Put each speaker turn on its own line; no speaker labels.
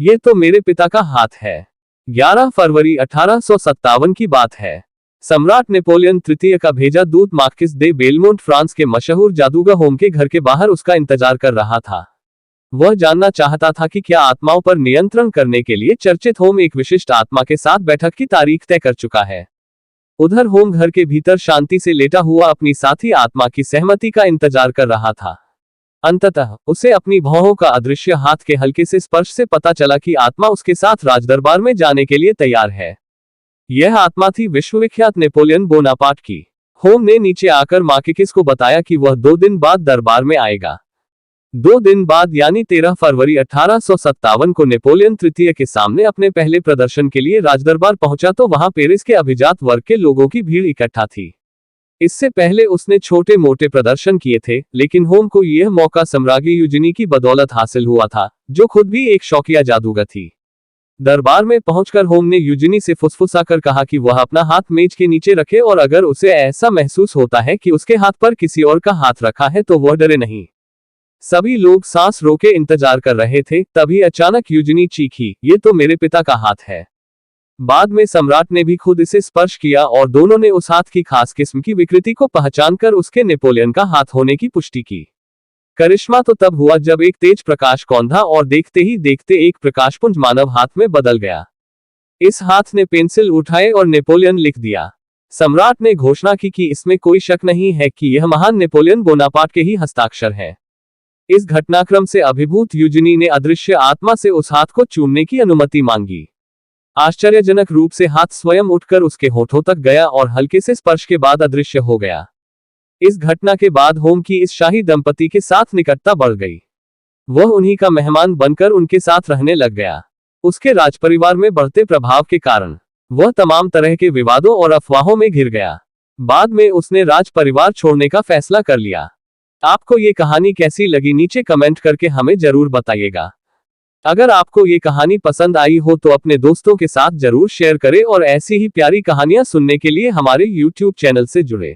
ये तो मेरे पिता का हाथ है। 11 फरवरी 1857 की बात है। सम्राट नेपोलियन तृतीय का भेजा दूत मार्किस दे बेलमोंट फ्रांस के मशहूर जादूगर होम के घर के बाहर उसका इंतजार कर रहा था। वह जानना चाहता था कि क्या आत्माओं पर नियंत्रण करने के लिए चर्चित होम एक विशिष्ट आत्मा के साथ बैठक की तारीख तय कर चुका है। उधर होम घर के भीतर शांति से लेटा हुआ अपनी साथी आत्मा की सहमति का इंतजार कर रहा था। अंततः उसे अपनी भौहों का अदृश्य हाथ के हल्के से स्पर्श से पता चला कि आत्मा उसके साथ राजदरबार में जाने के लिए तैयार है। यह आत्मा थी विश्वविख्यात नेपोलियन बोनापार्ट की। होम ने नीचे आकर मार्किस को बताया कि वह 2 दिन बाद दरबार में आएगा। 2 दिन बाद यानी 13 फरवरी 1857 को नेपोलियन तृतीय के सामने अपने पहले प्रदर्शन के लिए राजदरबार पहुंचा तो वहां पेरिस के अभिजात वर्ग के लोगों की भीड़ इकट्ठा थी। इससे पहले उसने छोटे मोटे प्रदर्शन किए थे, लेकिन होम को यह मौका सम्राज्ञी यूजिनी की बदौलत हासिल हुआ था, जो खुद भी एक शौकिया जादूगर थी। दरबार में पहुंचकर होम ने यूजिनी से फुसफुसाकर कहा कि वह अपना हाथ मेज के नीचे रखे और अगर उसे ऐसा महसूस होता है कि उसके हाथ पर किसी और का हाथ रखा है तो वह डरे नहीं। सभी लोग सांस रोके इंतजार कर रहे थे, तभी अचानक यूजिनी चीखी, ये तो मेरे पिता का हाथ है। बाद में सम्राट ने भी खुद इसे स्पर्श किया और दोनों ने उस हाथ की खास किस्म की विकृति को पहचानकर उसके नेपोलियन का हाथ होने की पुष्टि की। करिश्मा तो तब हुआ जब एक तेज प्रकाश कौंधा और देखते ही देखते एक प्रकाशपुंज मानव हाथ में बदल गया। इस हाथ ने पेंसिल उठाए और नेपोलियन लिख दिया। सम्राट ने घोषणा की कि इसमें कोई शक नहीं है कि यह महान नेपोलियन बोनापार्ट के ही हस्ताक्षर है। इस घटनाक्रम से अभिभूत यूजिनी ने अदृश्य आत्मा से उस हाथ को चूमने की अनुमति मांगी। आश्चर्यजनक रूप से हाथ स्वयं उठकर उसके होठों तक गया और हल्के से स्पर्श के बाद अदृश्य हो गया। इस घटना के बाद होम की इस शाही दंपति के साथ निकटता बढ़ गई। वह उन्हीं का मेहमान बनकर उनके साथ रहने लग गया। उसके राजपरिवार में बढ़ते प्रभाव के कारण वह तमाम तरह के विवादों और अफवाहों में घिर गया। बाद में उसने राजपरिवार छोड़ने का फैसला कर लिया। आपको ये कहानी कैसी लगी नीचे कमेंट करके हमें जरूर बताइएगा। अगर आपको ये कहानी पसंद आई हो तो अपने दोस्तों के साथ जरूर शेयर करें और ऐसी ही प्यारी कहानियां सुनने के लिए हमारे YouTube चैनल से जुड़े।